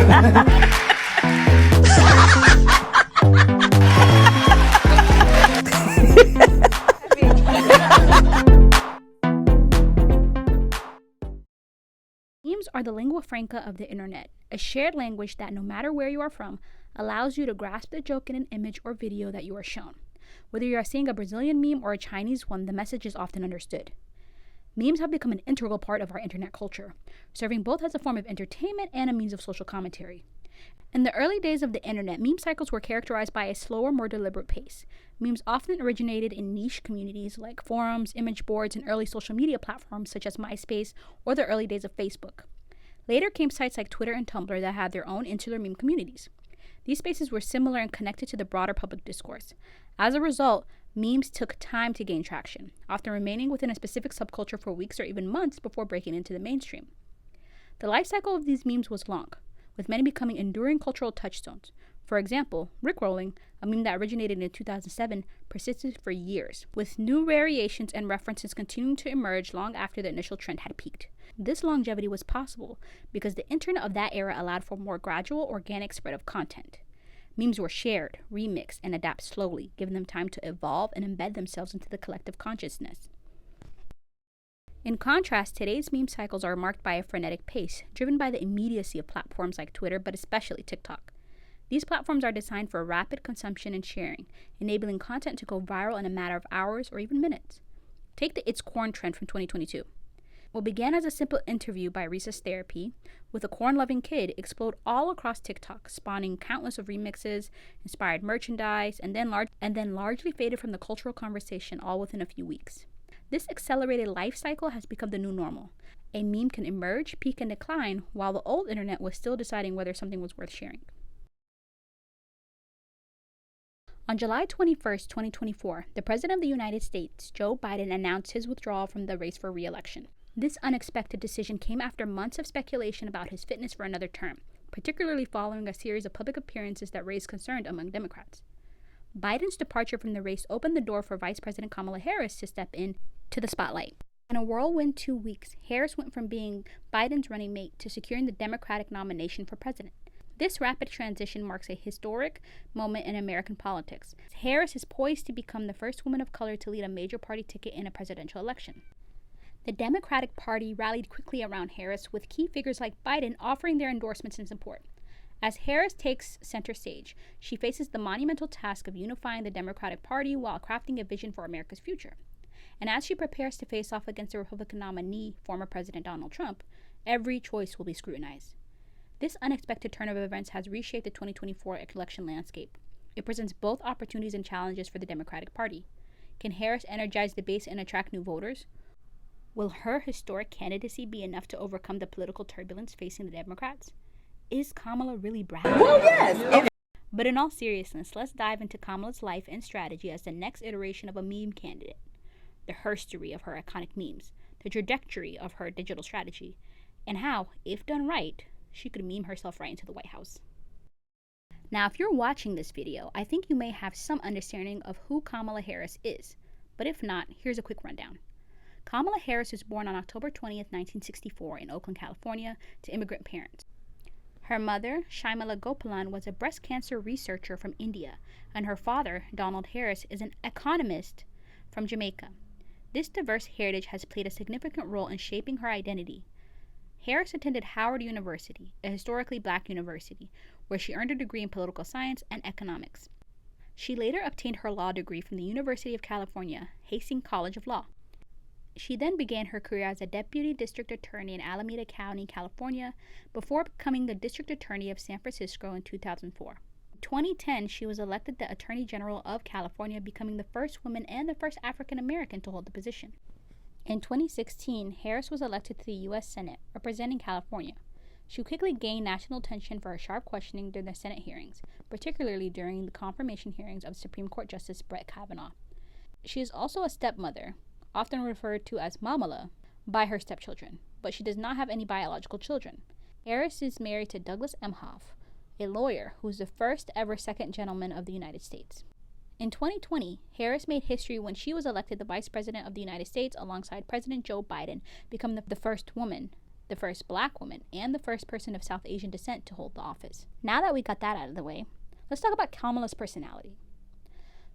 Memes are the lingua franca of the internet, a shared language that, no matter where you are from, allows you to grasp the joke in an image or video that you are shown. Whether you are seeing a Brazilian meme or a Chinese one, the message is often understood. Memes have become an integral part of our internet culture, serving both as a form of entertainment and a means of social commentary. In the early days of the internet, meme cycles were characterized by a slower, more deliberate pace. Memes often originated in niche communities like forums, image boards, and early social media platforms such as MySpace or the early days of Facebook. Later came sites like Twitter and Tumblr that had their own insular meme communities. These spaces were similar and connected to the broader public discourse. As a result, memes took time to gain traction, often remaining within a specific subculture for weeks or even months before breaking into the mainstream. The life cycle of these memes was long, with many becoming enduring cultural touchstones. For example, Rickrolling, a meme that originated in 2007, persisted for years, with new variations and references continuing to emerge long after the initial trend had peaked. This longevity was possible because the internet of that era allowed for more gradual, organic spread of content. Memes were shared, remixed, and adapted slowly, giving them time to evolve and embed themselves into the collective consciousness. In contrast, today's meme cycles are marked by a frenetic pace, driven by the immediacy of platforms like Twitter, but especially TikTok. These platforms are designed for rapid consumption and sharing, enabling content to go viral in a matter of hours or even minutes. Take the It's Corn trend from 2022. What began as a simple interview by Recess Therapy with a corn-loving kid exploded all across TikTok, spawning countless of remixes, inspired merchandise, and then largely faded from the cultural conversation all within a few weeks. This accelerated life cycle has become the new normal. A meme can emerge, peak, and decline, while the old internet was still deciding whether something was worth sharing. On July 21, 2024, the President of the United States, Joe Biden, announced his withdrawal from the race for re-election. This unexpected decision came after months of speculation about his fitness for another term, particularly following a series of public appearances that raised concern among Democrats. Biden's departure from the race opened the door for Vice President Kamala Harris to step in to the spotlight. In a whirlwind 2 weeks, Harris went from being Biden's running mate to securing the Democratic nomination for president. This rapid transition marks a historic moment in American politics. Harris is poised to become the first woman of color to lead a major party ticket in a presidential election. The Democratic Party rallied quickly around Harris, with key figures like Biden offering their endorsements and support. As Harris takes center stage, she faces the monumental task of unifying the Democratic Party while crafting a vision for America's future. And as she prepares to face off against the Republican nominee, former President Donald Trump, every choice will be scrutinized. This unexpected turn of events has reshaped the 2024 election landscape. It presents both opportunities and challenges for the Democratic Party. Can Harris energize the base and attract new voters? Will her historic candidacy be enough to overcome the political turbulence facing the Democrats? Is Kamala really brave? Well, yes. But in all seriousness, let's dive into Kamala's life and strategy as the next iteration of a meme candidate. The herstory of her iconic memes, the trajectory of her digital strategy, and how, if done right, she could meme herself right into the White House. Now, if you're watching this video, I think you may have some understanding of who Kamala Harris is. But if not, here's a quick rundown. Kamala Harris was born on October 20th, 1964 in Oakland, California, to immigrant parents. Her mother, Shyamala Gopalan, was a breast cancer researcher from India, and her father, Donald Harris, is an economist from Jamaica. This diverse heritage has played a significant role in shaping her identity. Harris attended Howard University, a historically black university, where she earned a degree in political science and economics. She later obtained her law degree from the University of California, Hastings College of Law. She then began her career as a deputy district attorney in Alameda County, California, before becoming the district attorney of San Francisco in 2004. In 2010, she was elected the Attorney General of California, becoming the first woman and the first African American to hold the position. In 2016, Harris was elected to the U.S. Senate, representing California. She quickly gained national attention for her sharp questioning during the Senate hearings, particularly during the confirmation hearings of Supreme Court Justice Brett Kavanaugh. She is also a stepmother, often referred to as Mamala by her stepchildren, but she does not have any biological children. Harris is married to Douglas Emhoff, a lawyer who is the first ever second gentleman of the United States. In 2020, Harris made history when she was elected the Vice President of the United States alongside President Joe Biden, becoming the first woman the first black woman, and the first person of South Asian descent to hold the office. Now that we got that out of the way, let's talk about Kamala's personality.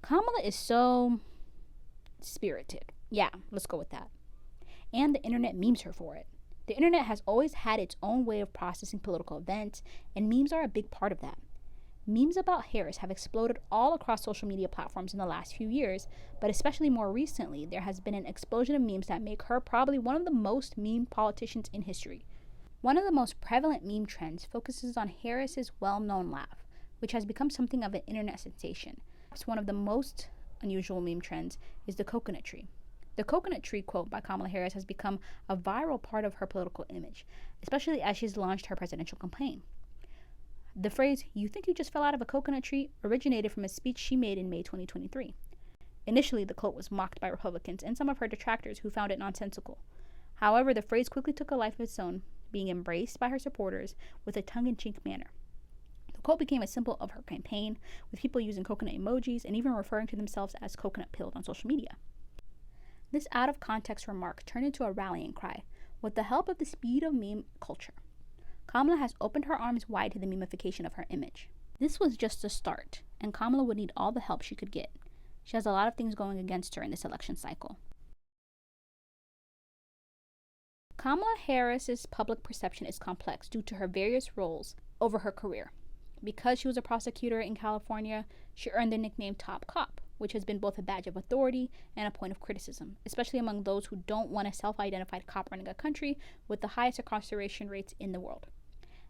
Kamala is so spirited. Yeah, let's go with that. And the internet memes her for it. The internet has always had its own way of processing political events, and memes are a big part of that. Memes about Harris have exploded all across social media platforms in the last few years, but especially more recently, there has been an explosion of memes that make her probably one of the most memed politicians in history. One of the most prevalent meme trends focuses on Harris's well-known laugh, which has become something of an internet sensation. Perhaps one of the most unusual meme trends is the coconut tree. The coconut tree quote by Kamala Harris has become a viral part of her political image, especially as she's launched her presidential campaign. The phrase, "you think you just fell out of a coconut tree," originated from a speech she made in May 2023. Initially, the quote was mocked by Republicans and some of her detractors who found it nonsensical. However, the phrase quickly took a life of its own, being embraced by her supporters with a tongue-in-cheek manner. The quote became a symbol of her campaign, with people using coconut emojis and even referring to themselves as coconut pilled on social media. This out-of-context remark turned into a rallying cry, with the help of the speed of meme culture. Kamala has opened her arms wide to the memeification of her image. This was just the start, and Kamala would need all the help she could get. She has a lot of things going against her in this election cycle. Kamala Harris's public perception is complex due to her various roles over her career. Because she was a prosecutor in California, she earned the nickname Top Cop, which has been both a badge of authority and a point of criticism, especially among those who don't want a self-identified cop running a country with the highest incarceration rates in the world.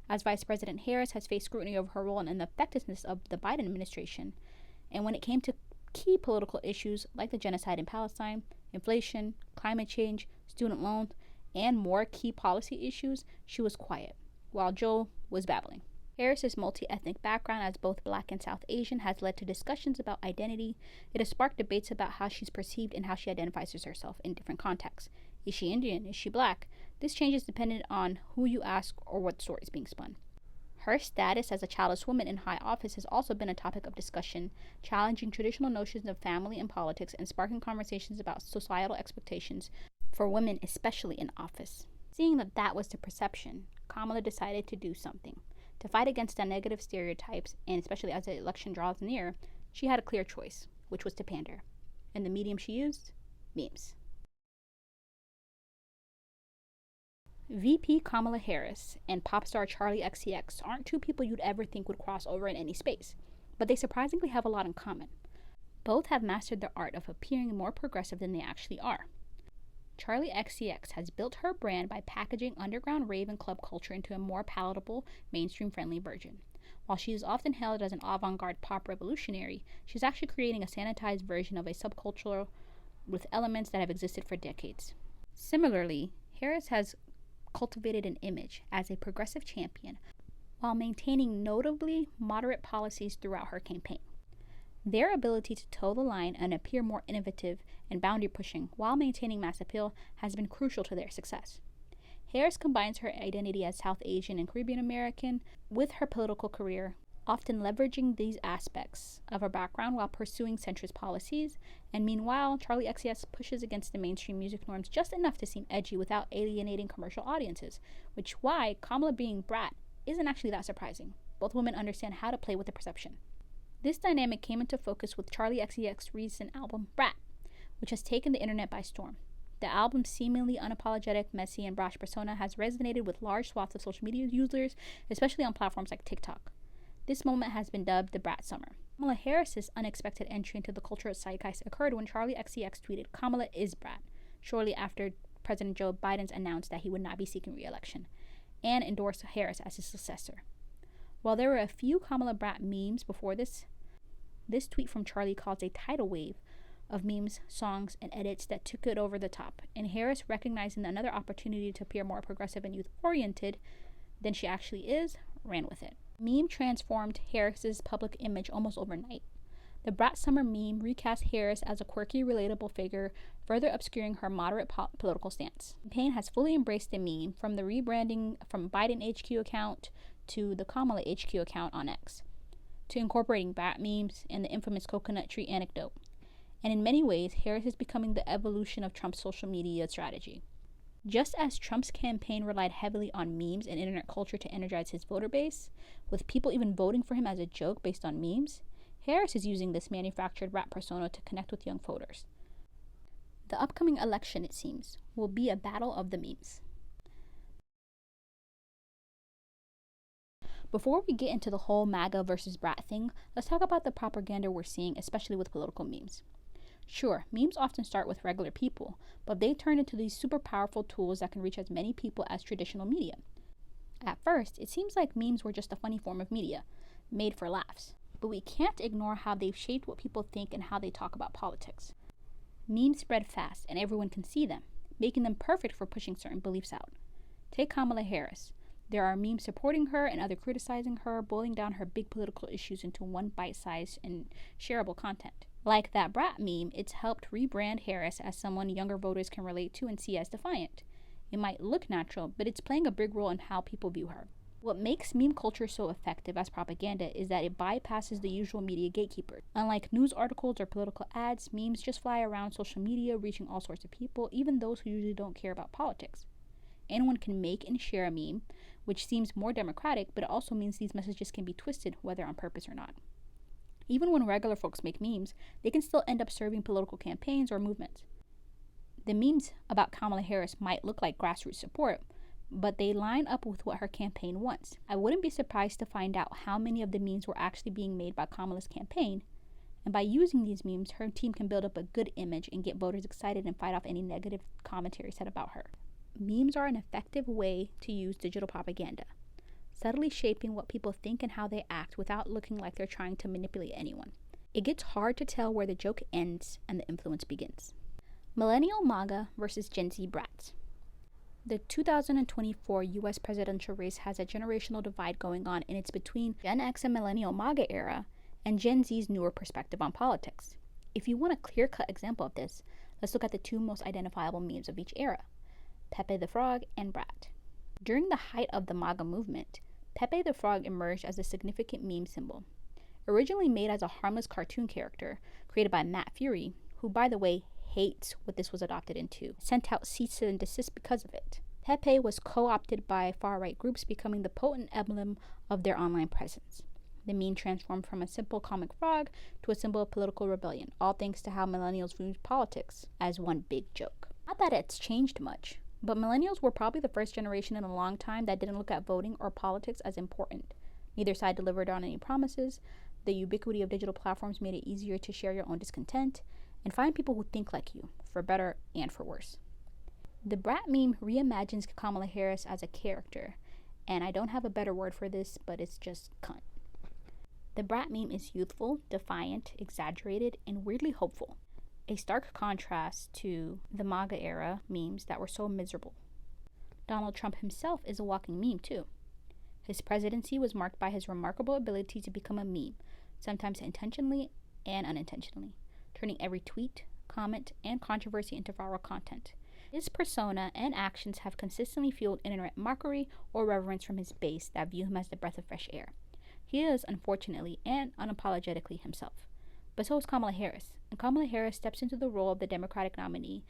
As Vice President Harris has faced scrutiny over her role and the effectiveness of the Biden administration, and when it came to key political issues like the genocide in Palestine, inflation, climate change, student loans, and more key policy issues, she was quiet, while Joe was babbling. Harris's multi-ethnic background as both Black and South Asian has led to discussions about identity. It has sparked debates about how she's perceived and how she identifies herself in different contexts. Is she Indian? Is she Black? This changes dependent on who you ask or what story is being spun. Her status as a childless woman in high office has also been a topic of discussion, challenging traditional notions of family and politics and sparking conversations about societal expectations for women, especially in office. Seeing that that was the perception, Kamala decided to do something. To fight against the negative stereotypes, and especially as the election draws near, she had a clear choice, which was to pander. And the medium she used? Memes. VP Kamala Harris and pop star Charli XCX aren't two people you'd ever think would cross over in any space, but they surprisingly have a lot in common. Both have mastered the art of appearing more progressive than they actually are. Charli XCX has built her brand by packaging underground rave and club culture into a more palatable, mainstream-friendly version. While she is often hailed as an avant-garde pop revolutionary, she's actually creating a sanitized version of a subculture with elements that have existed for decades. Similarly, Harris has cultivated an image as a progressive champion while maintaining notably moderate policies throughout her campaign. Their ability to toe the line and appear more innovative and boundary-pushing while maintaining mass appeal has been crucial to their success. Harris combines her identity as South Asian and Caribbean American with her political career, often leveraging these aspects of her background while pursuing centrist policies, and meanwhile, Charli XCX pushes against the mainstream music norms just enough to seem edgy without alienating commercial audiences, which why Kamala being brat isn't actually that surprising. Both women understand how to play with the perception. This dynamic came into focus with Charli XCX's recent album, Brat, which has taken the internet by storm. The album's seemingly unapologetic, messy, and brash persona has resonated with large swaths of social media users, especially on platforms like TikTok. This moment has been dubbed the Brat Summer. Kamala Harris's unexpected entry into the cultural zeitgeist occurred when Charli XCX tweeted, "Kamala is Brat," shortly after President Joe Biden announced that he would not be seeking re-election, and endorsed Harris as his successor. While there were a few Kamala Brat memes before this tweet from Charli caused a tidal wave of memes, songs, and edits that took it over the top, and Harris, recognizing another opportunity to appear more progressive and youth-oriented than she actually is, ran with it. Meme transformed Harris's public image almost overnight. The Brat Summer meme recast Harris as a quirky, relatable figure, further obscuring her moderate political stance. The campaign has fully embraced the meme, from the rebranding from Biden HQ account to the Kamala HQ account on X, to incorporating Brat memes and the infamous coconut tree anecdote. And in many ways, Harris is becoming the evolution of Trump's social media strategy. Just as Trump's campaign relied heavily on memes and internet culture to energize his voter base, with people even voting for him as a joke based on memes, Harris is using this manufactured rap persona to connect with young voters. The upcoming election, it seems, will be a battle of the memes. Before we get into the whole MAGA versus brat thing, let's talk about the propaganda we're seeing, especially with political memes. Sure, memes often start with regular people, but they turn into these super powerful tools that can reach as many people as traditional media. At first, it seems like memes were just a funny form of media, made for laughs. But we can't ignore how they've shaped what people think and how they talk about politics. Memes spread fast, and everyone can see them, making them perfect for pushing certain beliefs out. Take Kamala Harris. There are memes supporting her and others criticizing her, boiling down her big political issues into one bite-sized and shareable content. Like that brat meme, it's helped rebrand Harris as someone younger voters can relate to and see as defiant. It might look natural, but it's playing a big role in how people view her. What makes meme culture so effective as propaganda is that it bypasses the usual media gatekeepers. Unlike news articles or political ads, memes just fly around social media, reaching all sorts of people, even those who usually don't care about politics. Anyone can make and share a meme, which seems more democratic, but it also means these messages can be twisted, whether on purpose or not. Even when regular folks make memes, they can still end up serving political campaigns or movements. The memes about Kamala Harris might look like grassroots support, but they line up with what her campaign wants. I wouldn't be surprised to find out how many of the memes were actually being made by Kamala's campaign, and by using these memes, her team can build up a good image and get voters excited and fight off any negative commentary said about her. Memes are an effective way to use digital propaganda, subtly shaping what people think and how they act without looking like they're trying to manipulate anyone. It gets hard to tell where the joke ends and the influence begins. Millennial MAGA versus Gen Z brats. The 2024 US presidential race has a generational divide going on, and it's between Gen X and Millennial MAGA era and Gen Z's newer perspective on politics. If you want a clear-cut example of this, let's look at the two most identifiable memes of each era, Pepe the Frog and Brat. During the height of the MAGA movement, Pepe the Frog emerged as a significant meme symbol. Originally made as a harmless cartoon character created by Matt Fury, who, by the way, hates what this was adopted into, sent out cease and desist because of it. Pepe was co-opted by far-right groups, becoming the potent emblem of their online presence. The meme transformed from a simple comic frog to a symbol of political rebellion, all thanks to how millennials view politics as one big joke. Not that it's changed much, but millennials were probably the first generation in a long time that didn't look at voting or politics as important. Neither side delivered on any promises. The ubiquity of digital platforms made it easier to share your own discontent and find people who think like you, for better and for worse. The Brat meme reimagines Kamala Harris as a character, and I don't have a better word for this, but it's just cunt. The Brat meme is youthful, defiant, exaggerated, and weirdly hopeful, a stark contrast to the MAGA era memes that were so miserable. Donald Trump himself is a walking meme too. His presidency was marked by his remarkable ability to become a meme, sometimes intentionally and unintentionally, turning every tweet, comment, and controversy into viral content. His persona and actions have consistently fueled internet mockery or reverence from his base that view him as the breath of fresh air. He is, unfortunately and unapologetically, himself. But so is Kamala Harris, and Kamala Harris steps into the role of the Democratic nominee,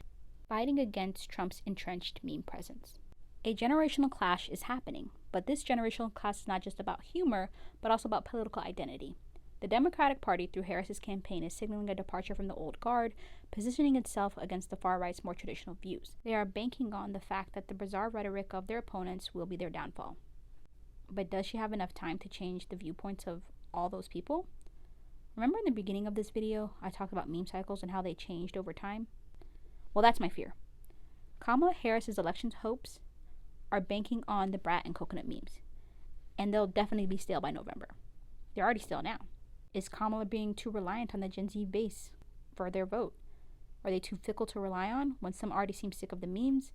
fighting against Trump's entrenched meme presence. A generational clash is happening, but this generational clash is not just about humor, but also about political identity. The Democratic Party, through Harris's campaign, is signaling a departure from the old guard, positioning itself against the far right's more traditional views. They are banking on the fact that the bizarre rhetoric of their opponents will be their downfall. But does she have enough time to change the viewpoints of all those people? Remember in the beginning of this video, I talked about meme cycles and how they changed over time? Well, that's my fear. Kamala Harris's election hopes are banking on the Brat and coconut memes, and they'll definitely be stale by November. They're already stale now. Is Kamala being too reliant on the Gen Z base for their vote? Are they too fickle to rely on when some already seem sick of the memes?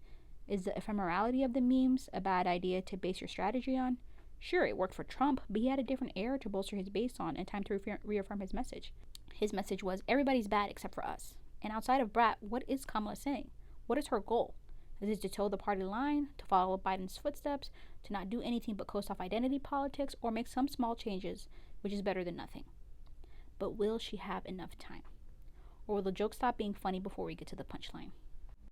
Is the ephemerality of the memes a bad idea to base your strategy on? Sure, it worked for Trump, but he had a different era to bolster his base on and time to reaffirm his message. His message was, everybody's bad except for us. And outside of Brat, what is Kamala saying? What is her goal? Is it to toe the party line, to follow Biden's footsteps, to not do anything but coast off identity politics, or make some small changes, which is better than nothing? But will she have enough time? Or will the joke stop being funny before we get to the punchline?